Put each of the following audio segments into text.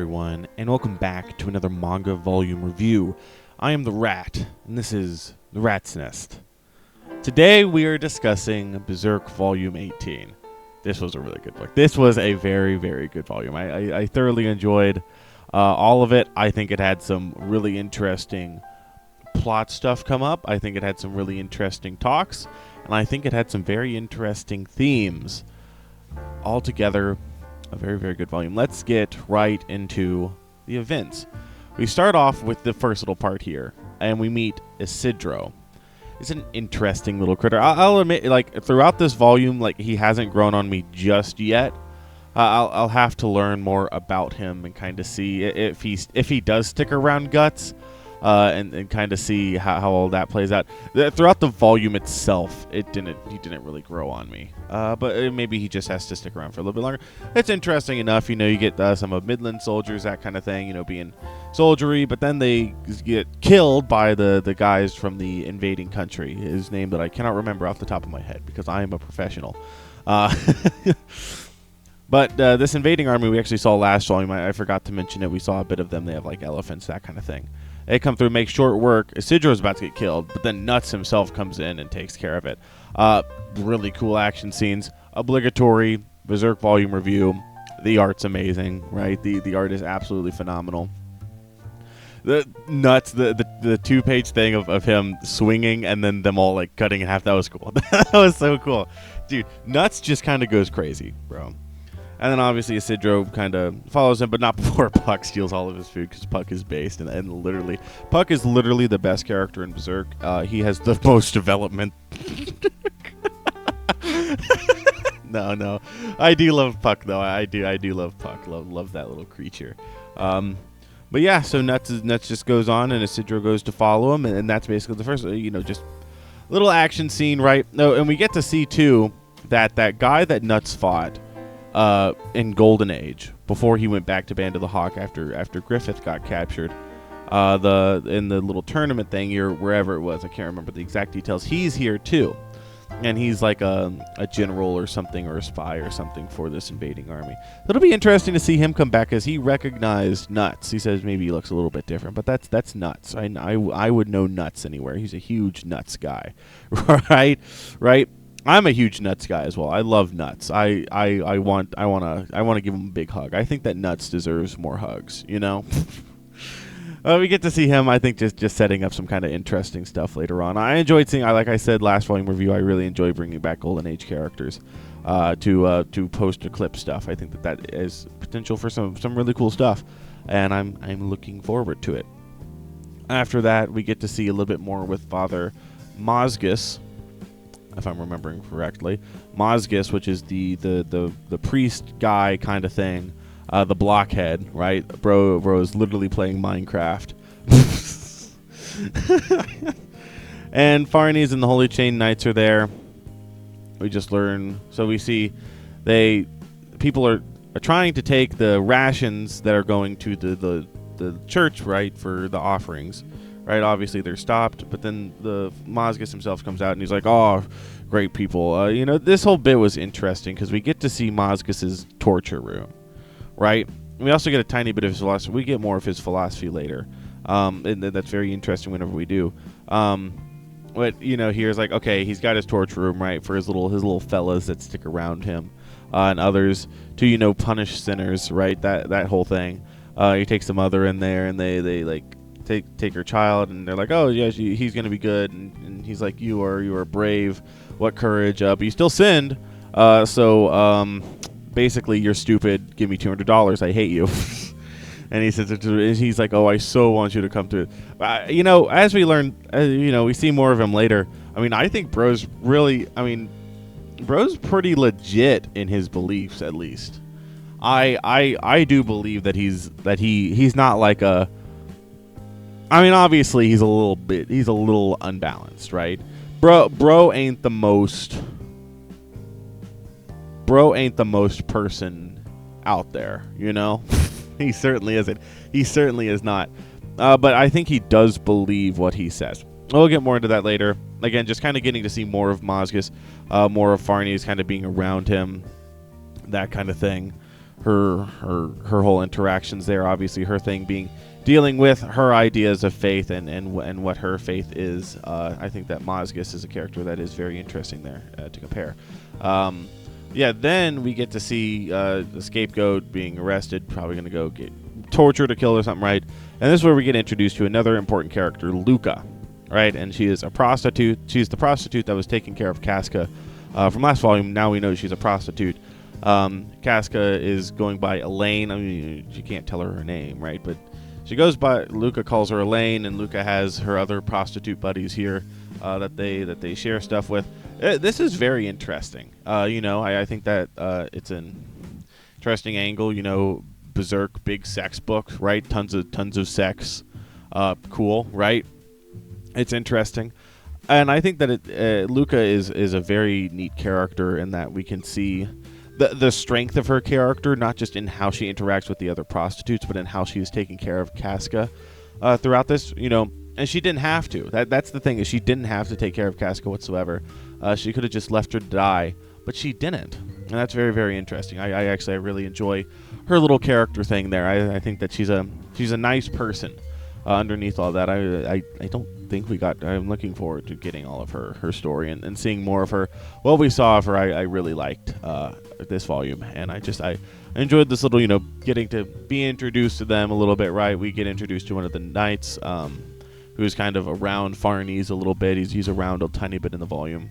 everyone, and welcome back to another manga volume review. I am the Rat, and this is The Rat's Nest. Today we are discussing Berserk Volume 18. This was a really good book. This was a very, very good volume. I thoroughly enjoyed all of it. I think it had some really interesting plot stuff come up. I think it had some really interesting talks, and I think it had some very interesting themes. Altogether, a very, very good volume. Let's get right into the events. We start off with the first little part here, and we meet Isidro. It's an interesting little critter. I'll admit, like, throughout this volume, like, he hasn't grown on me just yet. I'll have to learn more about him and kind of see if he does stick around Guts, and kind of see how all that plays out. Throughout the volume itself, he didn't really grow on me. But maybe he just has to stick around for a little bit longer. It's interesting enough, you get some of Midland soldiers, that kind of thing, being soldiery, but then they get killed by the guys from the invading country, his name that I cannot remember off the top of my head because I am a professional. But this invading army we actually saw last volume. I forgot to mention it. We saw a bit of them. They have like elephants, that kind of thing. They come through, make short work. Isidro's about to get killed, but then Nuts himself comes in and takes care of it. Really cool action scenes. Obligatory Berserk volume review. The art's amazing, right? The art is absolutely phenomenal. The Nuts, the 2-page thing of him swinging and then them all like cutting in half. That was cool. That was so cool, dude. Nuts just kind of goes crazy, bro. And then obviously Isidro kind of follows him, but not before Puck steals all of his food, because Puck is based, and literally, Puck is literally the best character in Berserk. He has the most development. No, I do love Puck though. I do love Puck. Love that little creature. But yeah, so Nuts just goes on, and Isidro goes to follow him, and that's basically the first, just little action scene, right? No, and we get to see too that guy that Nuts fought in Golden Age, before he went back to Band of the Hawk after Griffith got captured, in the little tournament thing here, wherever it was, I can't remember the exact details. He's here too, and he's like a general or something, or a spy or something for this invading army. It'll be interesting to see him come back, as he recognized Nuts. He says maybe he looks a little bit different, but that's Nuts. I would know Nuts anywhere. He's a huge Nuts guy, right? I'm a huge Nuts guy as well. I love Nuts. I want to give him a big hug. I think that Nuts deserves more hugs. We get to see him. I think just setting up some kind of interesting stuff later on. I enjoyed seeing. Like I said last volume review, I really enjoy bringing back Golden Age characters to post clip stuff. I think that is potential for some really cool stuff, and I'm looking forward to it. After that, we get to see a little bit more with Father Mozgus, if I'm remembering correctly. Mozgus, which is the priest guy kind of thing, the blockhead, right? Bro is literally playing Minecraft. And Farnese and the Holy Chain Knights are there. We just learn, so we see people are trying to take the rations that are going to the church, right, for the offerings. Right, obviously they're stopped, but then the Mozgus himself comes out and he's like, "Oh, great people." This whole bit was interesting because we get to see Mozgus's torture room, right? We also get a tiny bit of his philosophy. We get more of his philosophy later, and that's very interesting whenever we do. But here's like, okay, he's got his torture room, right, for his little fellas that stick around him, and others to punish sinners, right? That whole thing. He takes the mother in there, and they like take her child, and they're like, "Oh yeah, he's gonna be good," and he's like, "You are brave, what courage, but you still sinned, so basically you're stupid, give me $200, I hate you." And he says, he's like, "Oh, I so want you to come through." As we learn, we see more of him later. I think bro's pretty legit in his beliefs, at least. I do believe that he's not like a, obviously he's a little unbalanced, right? Bro ain't the most person out there, He certainly isn't. He certainly is not. But I think he does believe what he says. We'll get more into that later. Again, just kind of getting to see more of Mozgus, more of Farnese kind of being around him, that kind of thing. her whole interactions there. Obviously, her thing being dealing with her ideas of faith and what her faith is. I think that Mazgus is a character that is very interesting there to compare. Then we get to see the scapegoat being arrested, probably going to go get tortured or killed or something, right? And this is where we get introduced to another important character, Luca, right? And she is a prostitute. She's the prostitute that was taking care of Casca from last volume. Now we know she's a prostitute. Casca is going by Elaine. I mean, you can't tell her name, right? But she goes by, Luca calls her Elaine, and Luca has her other prostitute buddies here that they share stuff with. This is very interesting. I think that it's an interesting angle. Berserk, big sex book, right? Tons of sex. Cool, right? It's interesting. And I think that Luca is a very neat character in that we can see the strength of her character, not just in how she interacts with the other prostitutes, but in how she is taking care of Casca throughout this, and she didn't have to. That's the thing, is she didn't have to take care of Casca whatsoever. She could have just left her to die, but she didn't. And that's very, very interesting. I really enjoy her little character thing there. I think that she's a nice person underneath all that. I don't think we got. I'm looking forward to getting all of her story and seeing more of her. What we saw of her, I really liked this volume, and I enjoyed this little, getting to be introduced to them a little bit. Right, we get introduced to one of the knights, who's kind of around Farnese a little bit. He's around a tiny bit in the volume.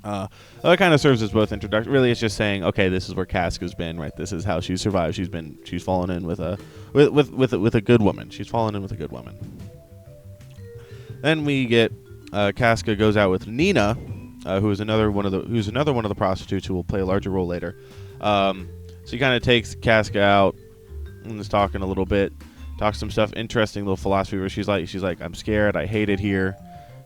That kind of serves as both introduction. Really, it's just saying, okay, this is where Casca's been, right? This is how she's survived. She's fallen in with a good woman. She's fallen in with a good woman. Then we get Casca goes out with Nina, who's another one of the prostitutes who will play a larger role later. She kind of takes Casca out and is talking a little bit, talks some stuff, interesting little philosophy where she's like, I'm scared, I hate it here.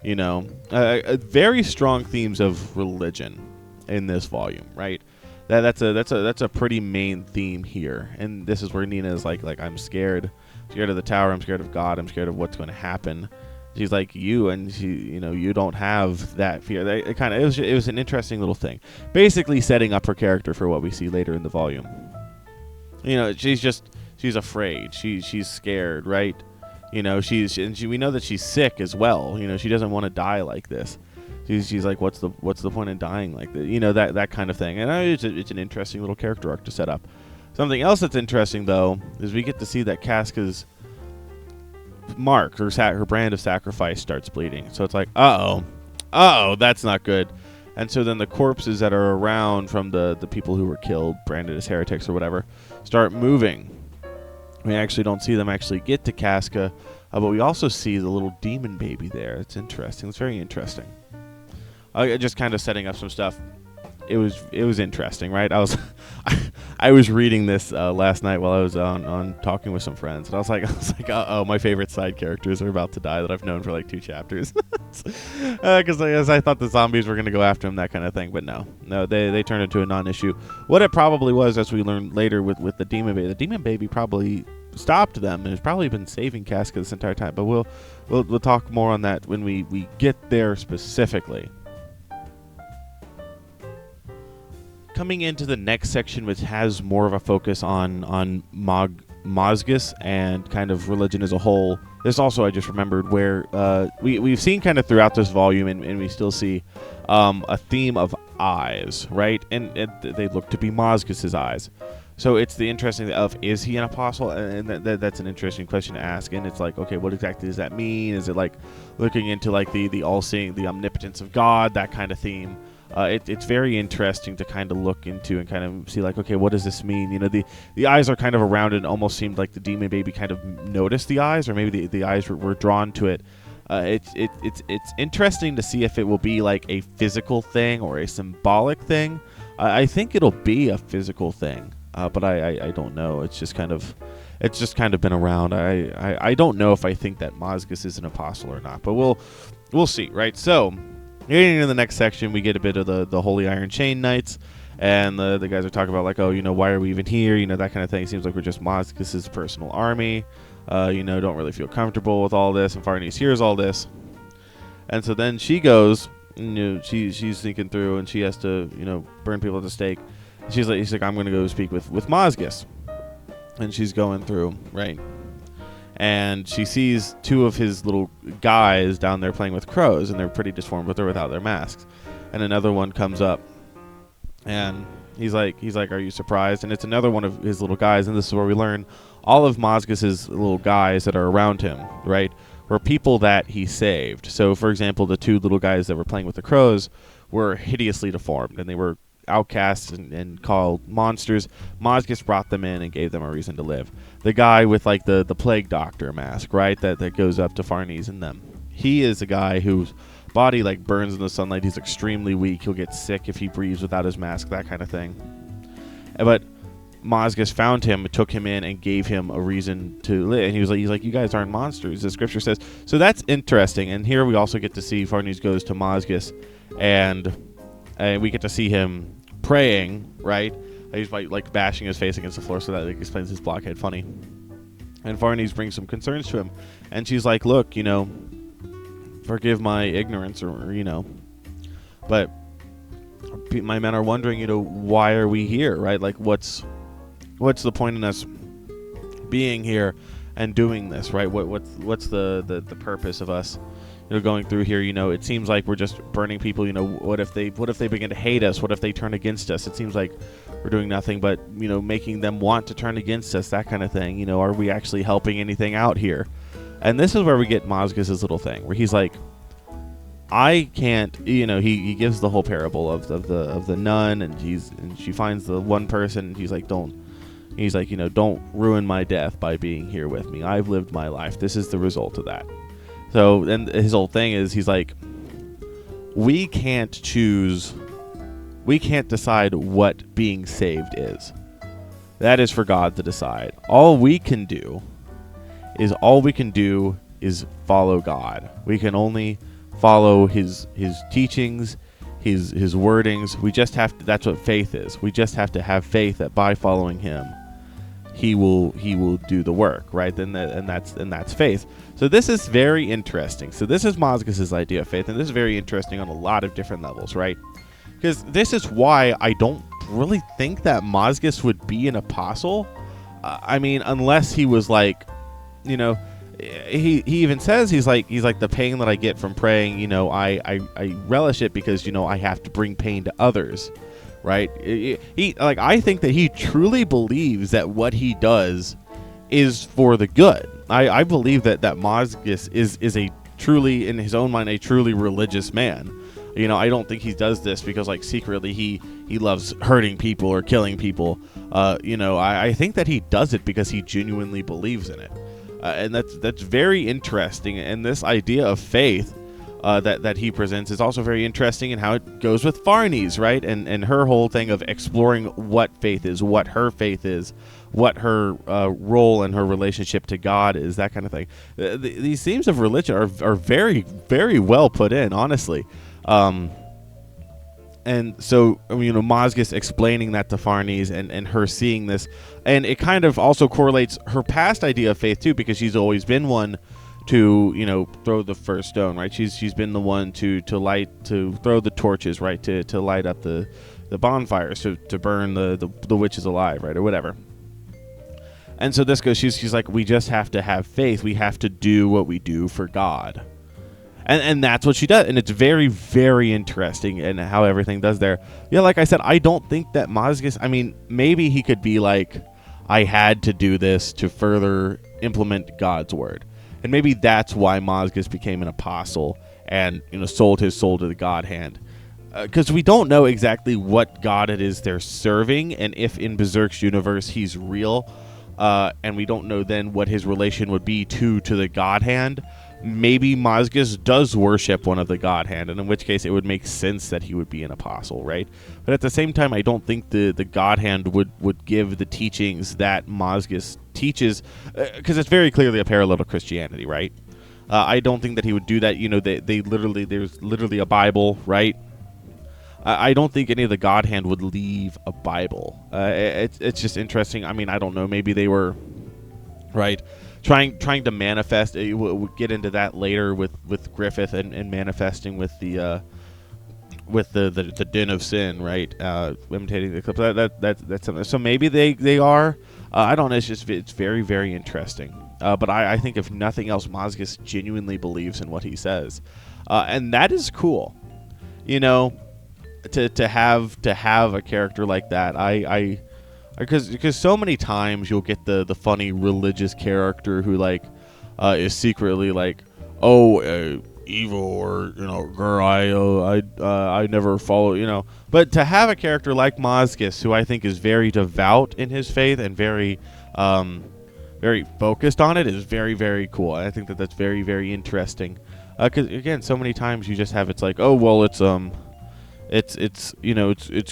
Very strong themes of religion in this volume, right? That's a pretty main theme here, and this is where Nina is like I'm scared of the tower, I'm scared of God, I'm scared of what's going to happen. She's like you, and you don't have that fear. It was an interesting little thing, basically setting up her character for what we see later in the volume. She's afraid, she's scared, right? We know that she's sick as well. She doesn't want to die like this. She's like, what's the point in dying like this? That kind of thing. And it's an interesting little character arc to set up. Something else that's interesting though is we get to see that Casca's mark, her brand of sacrifice, starts bleeding. So it's like, oh, that's not good. And so then the corpses that are around from the people who were killed, branded as heretics or whatever, start moving. We actually don't see them actually get to Casca, but we also see the little demon baby there. It's interesting. It's very interesting. Just kind of setting up some stuff. It was interesting, right? I was reading this last night while I was on talking with some friends, and I was like, oh, my favorite side characters are about to die that I've known for like 2 chapters, because I thought the zombies were going to go after him, that kind of thing, but no, they turned into a non-issue. What it probably was, as we learned later with the demon baby probably stopped them and has probably been saving Casca this entire time. But we'll talk more on that when we get there specifically. Coming into the next section, which has more of a focus on Mazgus and kind of religion as a whole. This also I just remembered where we've seen kind of throughout this volume, and we still see a theme of eyes, right? And they look to be Mazgus's eyes. So it's the interesting of, is he an apostle? And that's an interesting question to ask. And it's like, okay, what exactly does that mean? Is it like looking into like the all-seeing, the omnipotence of God, that kind of theme? It's very interesting to kind of look into and kind of see like, okay, what does this mean? The eyes are kind of around, and almost seemed like the demon baby kind of noticed the eyes, or maybe the eyes were drawn to it. It's interesting to see if it will be like a physical thing or a symbolic thing. I think it'll be a physical thing, but I don't know. It's just kind of been around. I don't know if I think that Mazgus is an apostle or not, but we'll see, right? So, getting into the next section, we get a bit of the Holy Iron Chain Knights, and the guys are talking about like, oh, why are we even here? That kind of thing. It seems like we're just Mazgus's personal army. Don't really feel comfortable with all this, and Farnese hears all this, and so then she goes. She's thinking through, and she has to burn people at the stake, He's like, I'm going to go speak with Mazgus. And she's going through, right? And she sees two of his little guys down there playing with crows, and they're pretty disformed, but they're without their masks. And another one comes up, and he's like, are you surprised? And it's another one of his little guys, and this is where we learn all of Mazgus's little guys that are around him, right, were people that he saved. So, for example, the two little guys that were playing with the crows were hideously deformed, and they were outcasts and called monsters. Mazgus brought them in and gave them a reason to live. The guy with like the plague doctor mask, right, that goes up to Farnese and them. He is a guy whose body like burns in the sunlight. He's extremely weak. He'll get sick if he breathes without his mask, that kind of thing. But Mazgus found him, took him in, and gave him a reason to live. And he's like, you guys aren't monsters, the scripture says. So that's interesting. And here we also get to see Farnese goes to Mazgus, and we get to see him praying, right? He's like bashing his face against the floor, so that like, explains his blockhead funny. And Farnese brings some concerns to him, and she's like, look, forgive my ignorance, or but my men are wondering, why are we here, right? Like, what's the point in us being here and doing this, right? What's the purpose of us going through here? It seems like we're just burning people. What if they begin to hate us? What if they turn against us? It seems like we're doing nothing but making them want to turn against us, that kind of thing. Are we actually helping anything out here? And this is where we get Mazgus's little thing, where he's like, I can't, he gives the whole parable of the nun, and she finds the one person, and he's like, don't ruin my death by being here with me. I've lived my life. This is the result of that. So, and his whole thing is, he's like, we can't decide what being saved is. That is for God to decide. All we can do is follow God. We can only follow his teachings, his wordings. We just have to, that's what faith is. We just have to have faith that by following him, he will do the work, right? And that's faith. So this is very interesting. So this is Mazgus's idea of faith, and this is very interesting on a lot of different levels, right? Because this is why I don't really think that Mazgus would be an apostle. Unless he was like, he even says he's like the pain that I get from praying. I relish it because I have to bring pain to others. Right? I think that he truly believes that what he does is for the good. I believe that Mazgus is a truly, in his own mind, a truly religious man. I don't think he does this because secretly he loves hurting people or killing people. I think that he does it because he genuinely believes in it. And that's very interesting. And this idea of faith that he presents is also very interesting in how it goes with Farnese, right? And her whole thing of exploring what faith is, what her faith is, what her role and her relationship to God is, that kind of thing. These themes of religion are very, very well put in, honestly. And so, Mazgus explaining that to Farnese and her seeing this, and it kind of also correlates her past idea of faith too, because she's always been one to throw the first stone, right? She's been the one to throw the torches, right, to light up the bonfires, to burn the witches alive, right, or whatever. And so this goes, she's like, we just have to have faith. We have to do what we do for God. And that's what she does. And it's very, very interesting in how everything does there. Yeah, like I said, I don't think that Mazgus, maybe he could be like, I had to do this to further implement God's word. And maybe that's why Mazgus became an apostle and sold his soul to the God hand. Because we don't know exactly what God it is they're serving, and if in Berserk's universe he's real, and we don't know then what his relation would be to the God hand. Maybe Mazgus does worship one of the God hand, and in which case it would make sense that he would be an apostle, right? But at the same time, I don't think the God hand would give the teachings that Mazgus teaches, because it's very clearly a parallel to Christianity, right? I don't think that he would do that. There's literally a Bible, right? I don't think any of the God hand would leave a Bible. It's just interesting. I don't know. Maybe they were, right, trying to manifest. We'll get into that later with Griffith and manifesting with the with the din of sin, right? Imitating the eclipse. That's something. So maybe they are. I don't know. It's very, very interesting. But I think if nothing else, Mazgus genuinely believes in what he says, and that is cool. You know, to have a character like that. Because so many times you'll get the funny religious character who like is secretly like, evil, or girl, I never follow, But to have a character like Mazgus, who I think is very devout in his faith and very very focused on it, is very, very cool. I think that's very, very interesting. Because again, so many times you just have it's like, oh well, it's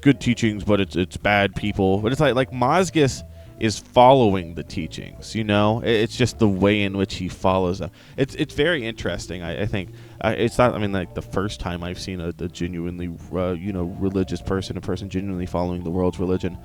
good teachings, but it's bad people. But it's like Mazgus is following the teachings. It's just the way in which he follows them. It's very interesting. I think it's not. I mean, like the first time I've seen a genuinely religious person, a person genuinely following the world's religion.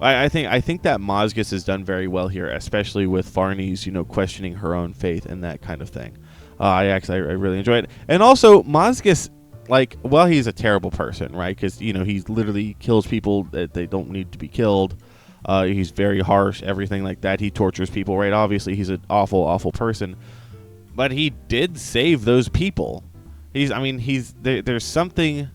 I think that Mazgus has done very well here, especially with Farnese, questioning her own faith and that kind of thing. I really enjoy it, and also Mazgus. He's a terrible person, right? Because, he literally kills people that they don't need to be killed. He's very harsh, everything like that. He tortures people, right? Obviously, he's an awful, awful person. But he did save those people. There's something,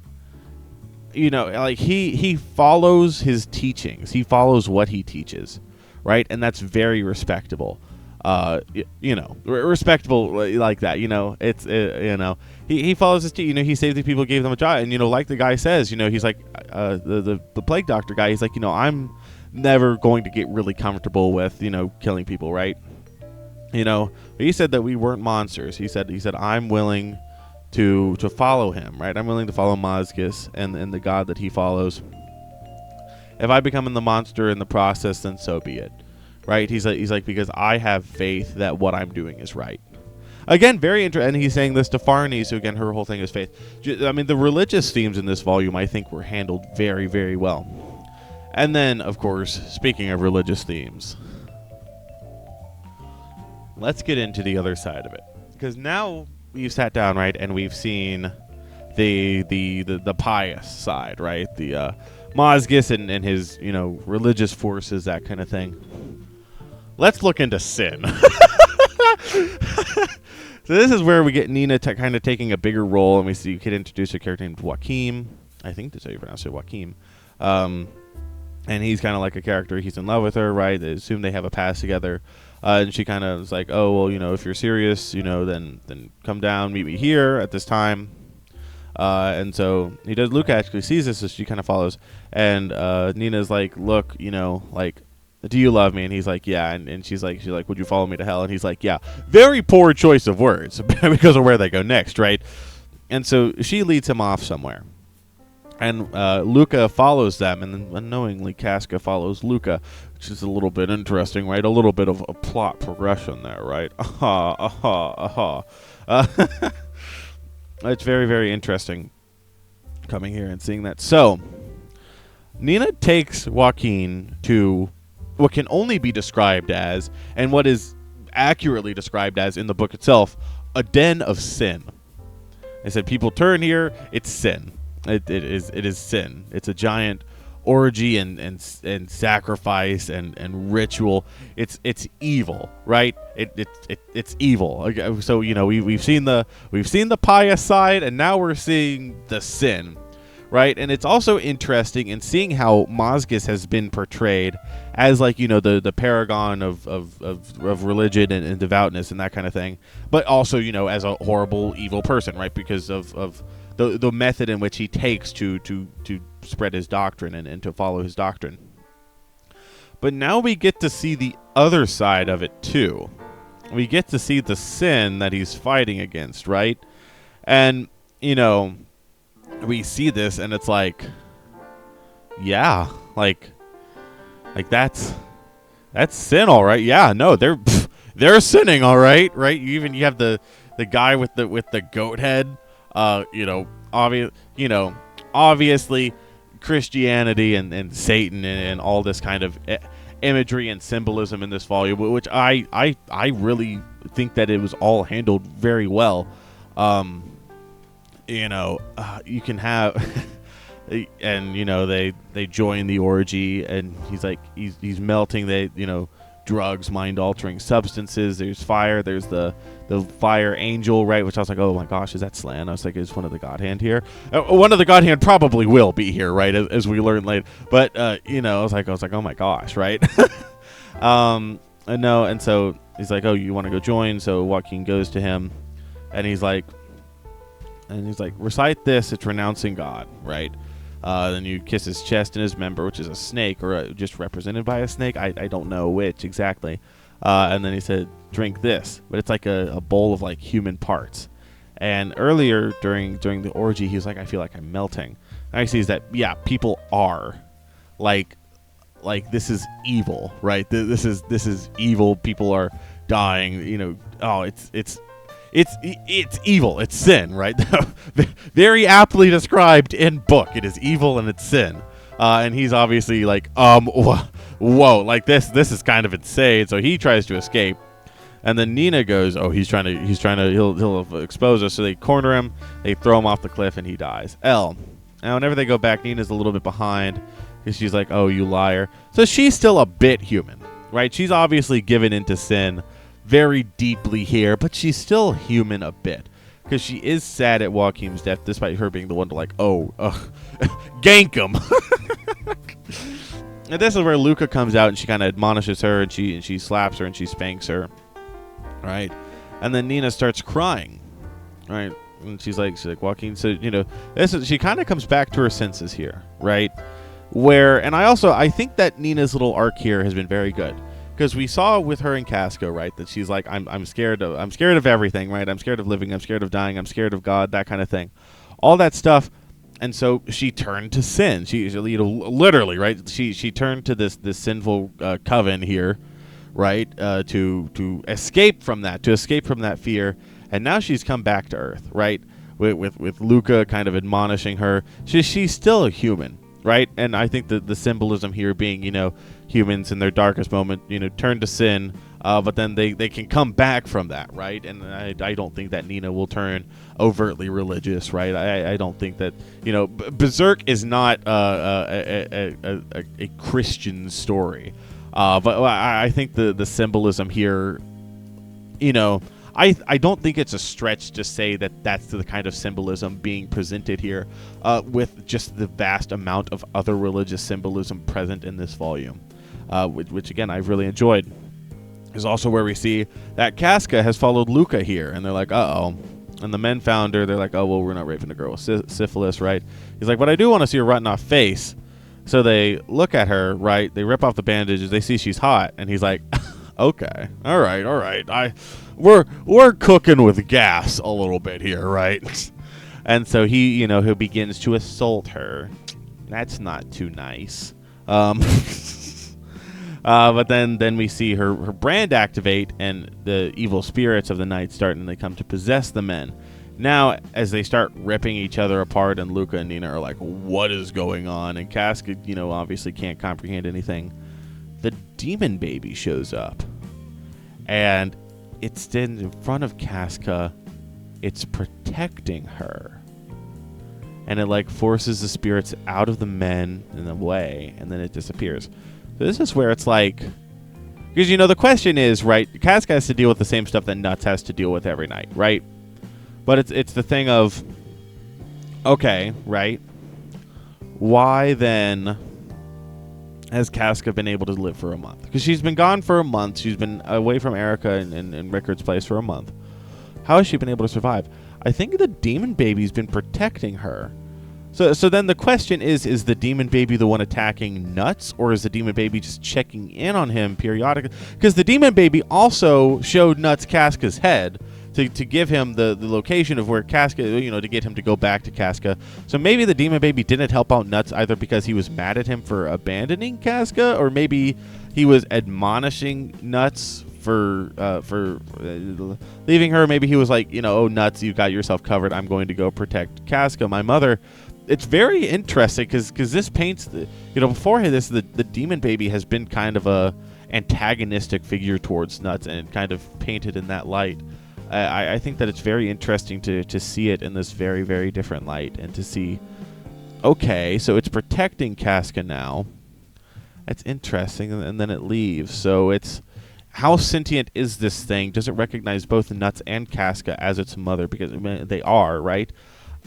he follows his teachings. He follows what he teaches, right? And that's very respectable. Respectable like that. It's he follows his he saved the people, gave them a job, and like the guy says, he's like the plague doctor guy. He's like, I'm never going to get really comfortable with killing people, right? He said that we weren't monsters. He said I'm willing to follow him, right? I'm willing to follow Mazgus and the god that he follows. If I become the monster in the process, then so be it. Right? He's like, because I have faith that what I'm doing is right. Again, very interesting. And he's saying this to Farnese, who again, her whole thing is faith. I mean, the religious themes in this volume, I think, were handled very, very well. And then, of course, speaking of religious themes, let's get into the other side of it. Because now we've sat down, right, and we've seen the pious side, right? The Mazgus and his, religious forces, that kind of thing. Let's look into sin. So this is where we get Nina kind of taking a bigger role, and we see you can introduce a character named Joachim. I think that's how you pronounce it, Joachim. And he's kind of like a character. He's in love with her, right? They assume they have a past together. And she kind of is like, oh, well, if you're serious, then come down, meet me here at this time. And so he does. Luca actually sees this, so she kind of follows. And Nina's like, look, do you love me? And he's like, yeah. And she's like, would you follow me to hell? And he's like, yeah. Very poor choice of words because of where they go next, right? And so she leads him off somewhere. And Luca follows them, and then unknowingly Casca follows Luca, which is a little bit interesting, right? A little bit of a plot progression there, right? It's very, very interesting coming here and seeing that. So Nina takes Joaquin to what can only be described as, and what is accurately described as in the book itself, a den of sin. I said people turn here, it's sin. It is sin. It's a giant orgy and sacrifice and ritual. It's evil, right? It's evil. Okay, so we've seen the pious side, and now we're seeing the sin. Right, and it's also interesting in seeing how Mazgus has been portrayed as the paragon of religion and devoutness and that kind of thing, but also as a horrible evil person, right? Because of the method in which he takes to spread his doctrine and to follow his doctrine. But now we get to see the other side of it too. We get to see the sin that he's fighting against, right? And we see this, and it's like, yeah, like that's sin, all right. Yeah, no, they're sinning, all right, right. You have the guy with the goat head, obviously Christianity and Satan and all this kind of imagery and symbolism in this volume, which I really think that it was all handled very well. you can have, and they join the orgy, and he's like he's melting. They drugs, mind altering substances. There's fire. There's the fire angel, right? Which I was like, oh my gosh, is that Slan? I was like, is one of the God Hand here? One of the God Hand probably will be here, right? As we learn later. But I was like, oh my gosh, right? And so he's like, oh, you want to go join? So Joaquin goes to him, and he's like, recite this. It's renouncing God, right? Then you kiss his chest and his member, which is a snake, or just represented by a snake. I don't know which exactly. And then he said, drink this. But it's like a bowl of like human parts. And earlier during the orgy, he was like, I feel like I'm melting. And I see is that, yeah, people are. Like this is evil, right? This is evil. People are dying. Oh, it's evil. It's sin, right? Very aptly described in book. It is evil and it's sin. And he's obviously like, whoa, like this is kind of insane. So he tries to escape, and then Nina goes, oh, he'll expose us. So they corner him, they throw him off the cliff, and he dies. Now whenever they go back, Nina's a little bit behind because she's like, oh, you liar. So she's still a bit human, right? She's obviously given into sin very deeply here, but she's still human a bit because she is sad at Joaquin's death, despite her being the one to like, gank him. And this is where Luca comes out, and she kind of admonishes her, and she slaps her, and she spanks her, right? And then Nina starts crying, right? And she's like Joaquin. So she kind of comes back to her senses here, right? And I think that Nina's little arc here has been very good. Because we saw with her and Casca, right, that she's like, I'm scared of everything, right? I'm scared of living, I'm scared of dying, I'm scared of God, that kind of thing, all that stuff. And so she turned to sin. She literally, right? She turned to this sinful coven here, right, to escape from that fear. And now she's come back to Earth, right, with Luca kind of admonishing her. She's still a human. Right, and I think the symbolism here being, humans in their darkest moment, turn to sin, but then they can come back from that, right? And I don't think that Nina will turn overtly religious, right? I don't think that, Berserk is not a Christian story, but I think the symbolism here, I don't think it's a stretch to say that that's the kind of symbolism being presented here, with just the vast amount of other religious symbolism present in this volume, which again, I've really enjoyed. Is also where we see that Casca has followed Luca here, and they're like, uh-oh. And the men found her. They're like, oh, well, we're not raping a girl with syphilis, right? He's like, but I do want to see her rotten off face. So they look at her, right? They rip off the bandages. They see she's hot, and he's like, okay, all right. We're cooking with gas a little bit here, right? And so he begins to assault her. That's not too nice. But then we see her brand activate, and the evil spirits of the night start, and they come to possess the men. Now, as they start ripping each other apart, and Luca and Nina are like, what is going on? And Casca, obviously can't comprehend anything. The demon baby shows up, and it stands in front of Casca. It's protecting her, and it forces the spirits out of the men in the way, and then it disappears. So this is where it's like, because the question is, right, Casca has to deal with the same stuff that Nuts has to deal with every night, right? But it's the thing of, okay, right, why then has Casca been able to live for a month? Because she's been gone for a month. She's been away from Erica and Rickard's place for a month. How has she been able to survive? I think the demon baby's been protecting her. So then the question is the demon baby the one attacking Nuts, or is the demon baby just checking in on him periodically? Because the demon baby also showed Nuts Casca's head to give him the location of where Casca, to get him to go back to Casca. So maybe the demon baby didn't help out Nuts either because he was mad at him for abandoning Casca, or maybe he was admonishing Nuts for leaving her. Maybe he was like, oh, Nuts, you got yourself covered. I'm going to go protect Casca, my mother. It's very interesting because this paints before this, the demon baby has been kind of a antagonistic figure towards Nuts, and kind of painted in that light. I think that it's very interesting to see it in this very, very different light, and to see, okay, so it's protecting Casca now. That's interesting, and then it leaves. So it's, how sentient is this thing? Does it recognize both Nuts and Casca as its mother? Because they are, right?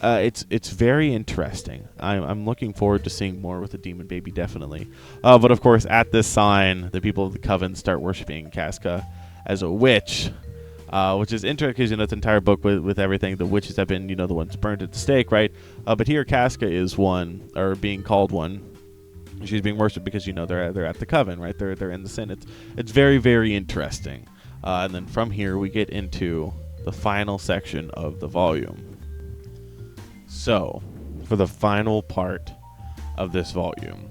It's very interesting. I'm looking forward to seeing more with the demon baby, definitely. But of course, at this sign, the people of the coven start worshiping Casca as a witch, which is interesting because, it's an entire book with everything. The witches have been, the ones burned at the stake, right? But here Casca is one, or being called one. She's being worshipped because, they're at the coven, right? They're in the sin. It's very, very interesting. And then from here we get into the final section of the volume. So, for the final part of this volume,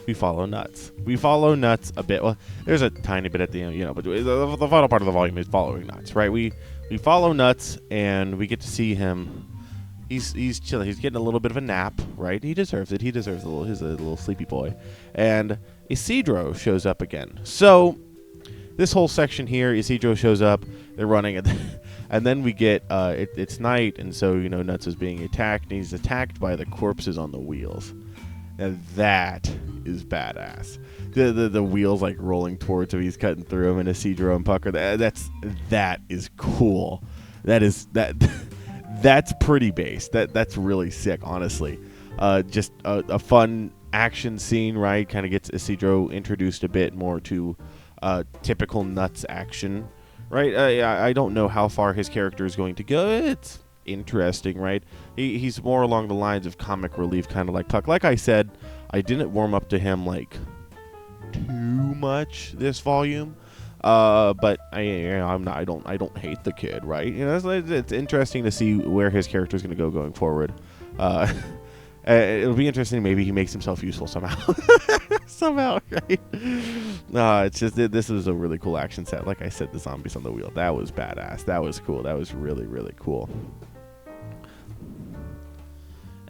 we follow Nuts. We follow Nuts a bit. Well, there's a tiny bit at the end, but the final part of the volume is following Nuts, right? We follow Nuts, and we get to see him. He's chilling. He's getting a little bit of a nap, right? He deserves it. He deserves he's a little sleepy boy. And Isidro shows up again. So this whole section here, Isidro shows up. They're running, and then we get it's night, and so Nuts is being attacked, and he's attacked by the corpses on the wheels. And that is badass. The wheels like rolling towards him. He's cutting through him, and Isidro and Pucker. That is cool. That's pretty base. That's really sick, honestly. Just a fun action scene, right? Kind of gets Isidro introduced a bit more to typical Nuts action, right? I don't know how far his character is going to go. It's interesting, right? He's more along the lines of comic relief, kind of like Puck. Like I said, I didn't warm up to him like too much this volume. But I don't hate the kid, right? It's interesting to see where his character is going to go going forward. It'll be interesting. Maybe he makes himself useful somehow, right? It's just this is a really cool action set. Like I said, the zombies on the wheel, that was badass. That was cool. That was really, really cool.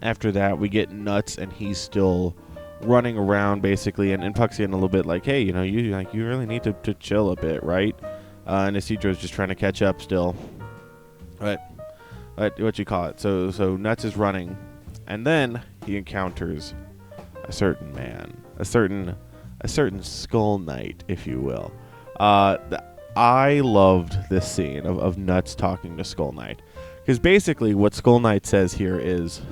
After that, we get Nuts, and he's still running around basically, and Puck's getting a little bit like, hey, you really need to chill a bit, right? And Isidro's just trying to catch up still. But what you call it? So Nuts is running, and then he encounters a certain man, a certain Skull Knight, if you will. I loved this scene of Nuts talking to Skull Knight, because basically what Skull Knight says here is,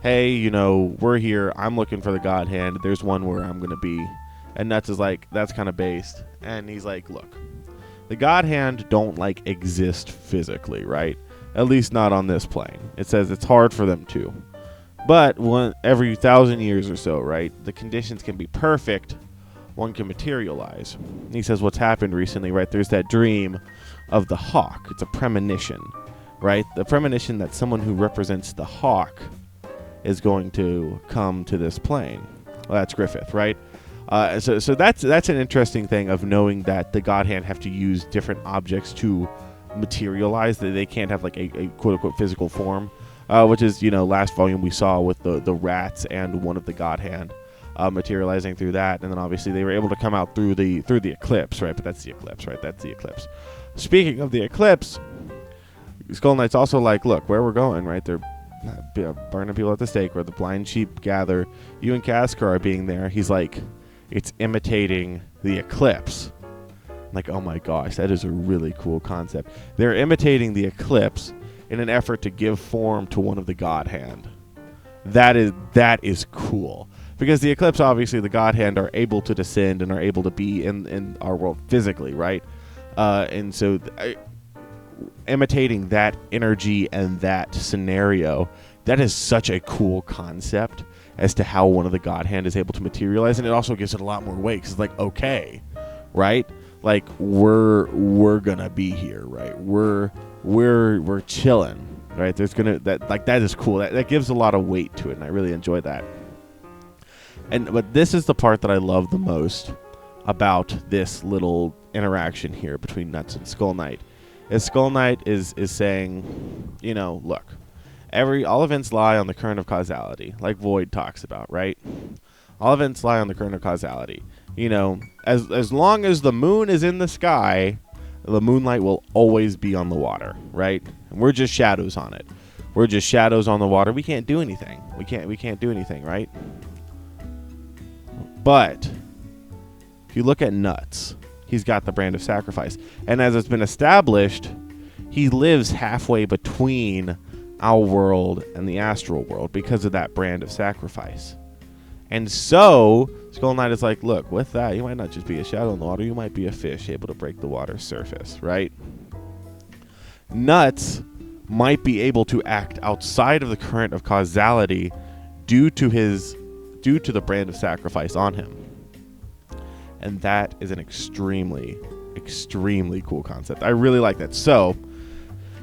hey, we're here. I'm looking for the God Hand. There's one where I'm going to be. And Nuts is like, that's kind of based. And he's like, look, the God Hand don't, exist physically, right? At least not on this plane. It says it's hard for them to. But every 1,000 years or so, right, the conditions can be perfect. One can materialize. And he says what's happened recently, right? There's that dream of the hawk. It's a premonition, right? The premonition that someone who represents the hawk is going to come to this plane. Well, that's Griffith, right? So that's an interesting thing of knowing that the God Hand have to use different objects to materialize. That they can't have a quote unquote physical form, which is last volume we saw with the rats and one of the God Hand materializing through that, and then obviously they were able to come out through the eclipse, right? But that's the eclipse, right? That's the eclipse. Speaking of the eclipse, Skull Knight's also like, look, where we're going, right? They're burning people at the stake where the blind sheep gather. You and Casca are being there. He's like, it's imitating the eclipse. I'm like, oh my gosh, that is a really cool concept. They're imitating the eclipse in an effort to give form to one of the God Hand. That is cool, because the eclipse, obviously the God Hand are able to descend and are able to be in our world physically, right? And so imitating that energy and that scenario, that is such a cool concept as to how one of the God Hand is able to materialize, and it also gives it a lot more weight, because it's like, okay, right, we're gonna be here, right, we're chilling, right, that is cool. That gives a lot of weight to it, and I really enjoy that. But this is the part that I love the most about this little interaction here between Nuts and Skull Knight. Skull Knight is saying, look, all events lie on the current of causality, like Void talks about, right? All events lie on the current of causality. As long as the moon is in the sky, The moonlight will always be on the water, right? And we're just shadows on it. We're just shadows on the water. We can't do anything. We can't do anything, right? But if you look at Nuts, he's got the brand of sacrifice. And as it's been established, he lives halfway between our world and the astral world because of that brand of sacrifice. And so Skull Knight is like, look, with that, you might not just be a shadow in the water, you might be a fish able to break the water's surface, right? Nuts might be able to act outside of the current of causality due to the brand of sacrifice on him. And that is an extremely, extremely cool concept. I really like that. So,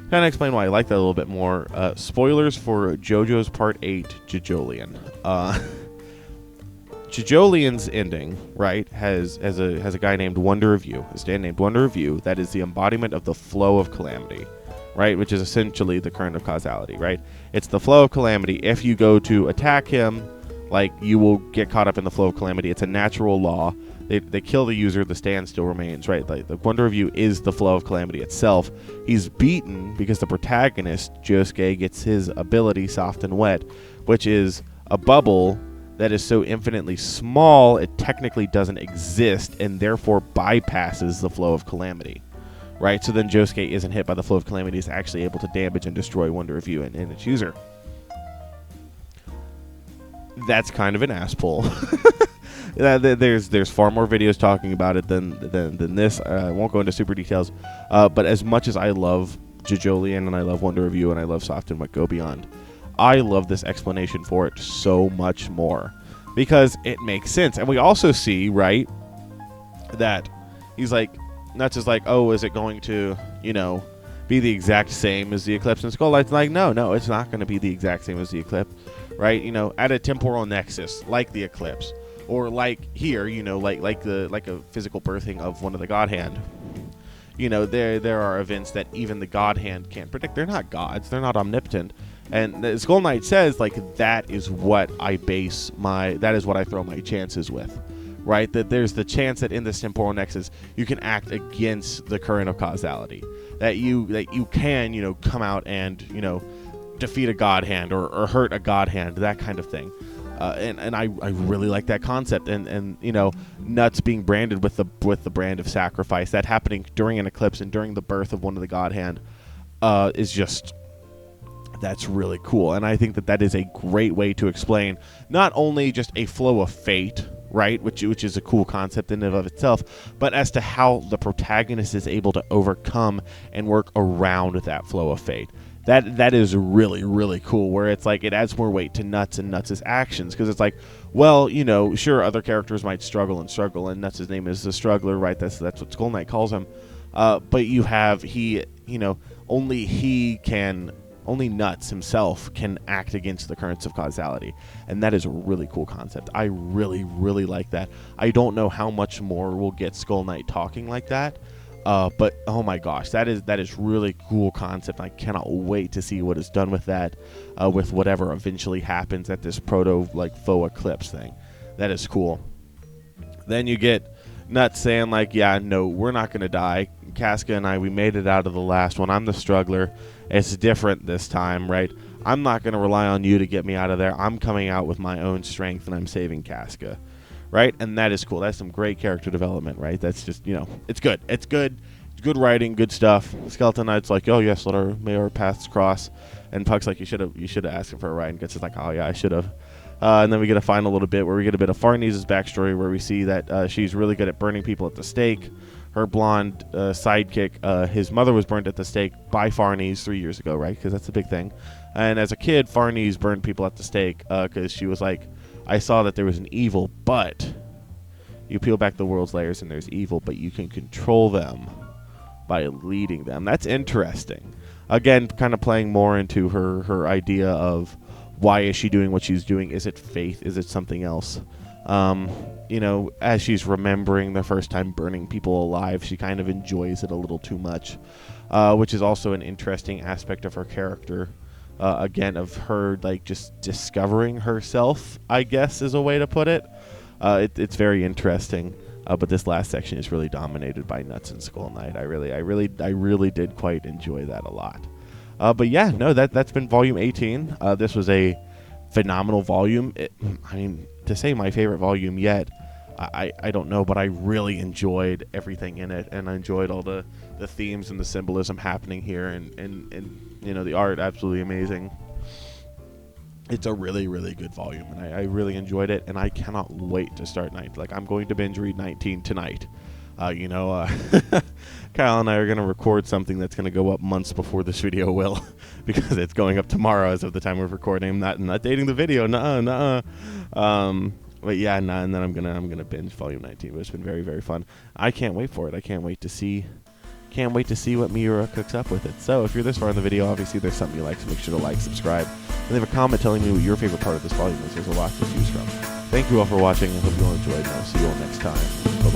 kind of explain why I like that a little bit more. Spoilers for JoJo's Part 8, Jojolian. Jojolian's ending, right, has a guy named Wonder of You, a stand named Wonder of You, that is the embodiment of the flow of calamity, right, which is essentially the current of causality, right? It's the flow of calamity. If you go to attack him, like, you will get caught up in the flow of calamity. It's a natural law. They kill the user, the stand still remains, right? Like, the Wonder of You is the flow of calamity itself. He's beaten because the protagonist, Josuke, gets his ability, Soft and Wet, which is a bubble that is so infinitely small it technically doesn't exist and therefore bypasses the flow of calamity, right? So then Josuke isn't hit by the flow of calamity. He's actually able to damage and destroy Wonder of You and its user. That's kind of an ass pull. There's far more videos talking about it than this. I won't go into super details. But as much as I love Jojolian and I love Wonder of You and I love Soft and What Go Beyond, I love this explanation for it so much more because it makes sense. And we also see, right, that he's like, not just like, oh, is it going to, be the exact same as the eclipse? And Skull Knight's like, no, it's not going to be the exact same as the eclipse, right? At a temporal nexus like the eclipse, or like here, like a physical birthing of one of the God Hand. There are events that even the God Hand can't predict. They're not gods. They're not omnipotent. And the Skull Knight says, like, that is what I throw my chances with, right? That there's the chance that in this temporal nexus you can act against the current of causality, that you can, come out and, defeat a God Hand or hurt a God Hand, that kind of thing. And I really like that concept, and Nuts being branded with the brand of sacrifice, that happening during an eclipse and during the birth of one of the God Hand, is just, that's really cool. And I think that is a great way to explain not only just a flow of fate, right, which is a cool concept in and of itself, but as to how the protagonist is able to overcome and work around that flow of fate. That is really, really cool, where it's like it adds more weight to Nuts and Nuts' actions, because it's like, well, sure, other characters might struggle, and Nuts' name is the Struggler, right? That's what Skull Knight calls him. But you have only Nuts himself can act against the currents of causality, and that is a really cool concept. I really, really like that. I don't know how much more we'll get Skull Knight talking like that. But oh my gosh, that is really cool concept. I cannot wait to see what is done with that, with whatever eventually happens at this proto faux eclipse thing. That is cool. Then you get Nuts saying like, yeah, no, we're not gonna die. Casca and I, we made it out of the last one. I'm the Struggler. It's different this time, right? I'm not gonna rely on you to get me out of there. I'm coming out with my own strength, and I'm saving Casca. Right? And that is cool. That's some great character development, right? That's just, it's good. It's good. It's good writing, good stuff. Skeleton Knight's like, oh yes, may our paths cross. And Puck's like, you should have asked him for a ride. And Guts is like, oh yeah, I should have. And then we get a final little bit where we get a bit of Farnese's backstory, where we see that she's really good at burning people at the stake. Her blonde sidekick, his mother was burned at the stake by Farnese 3 years ago, right? Because that's a big thing. And as a kid, Farnese burned people at the stake because she was like, I saw that there was an evil, but you peel back the world's layers and there's evil, but you can control them by leading them. That's interesting. Again, kind of playing more into her idea of why is she doing what she's doing? Is it faith? Is it something else? As she's remembering the first time burning people alive, she kind of enjoys it a little too much, which is also an interesting aspect of her character. Again, of her just discovering herself, I guess is a way to put it. It's very interesting. But this last section is really dominated by Nuts and Skull Knight. I really did quite enjoy that a lot. But yeah, no, that's been volume 18. This was a phenomenal volume. I mean, to say my favorite volume yet, I don't know, but I really enjoyed everything in it, and I enjoyed all the themes and the symbolism happening here, and you know, the art, absolutely amazing. It's a really, really good volume, and I really enjoyed it, and I cannot wait to start 19. Like, I'm going to binge read 19 tonight. You know, Kyle and I are going to record something that's going to go up months before this video will, because it's going up tomorrow as of the time of recording. I'm not dating the video, nuh-uh. But yeah, and then I'm gonna binge volume 19. But it's been very, very fun. I can't wait for it. I can't wait to see what Miura cooks up with it. So if you're this far in the video, obviously there's something you like, so make sure to like, subscribe, and leave a comment telling me what your favorite part of this volume is. There's a lot to choose from. Thank you all for watching. I hope you all enjoyed, and I'll see you all next time. Bye.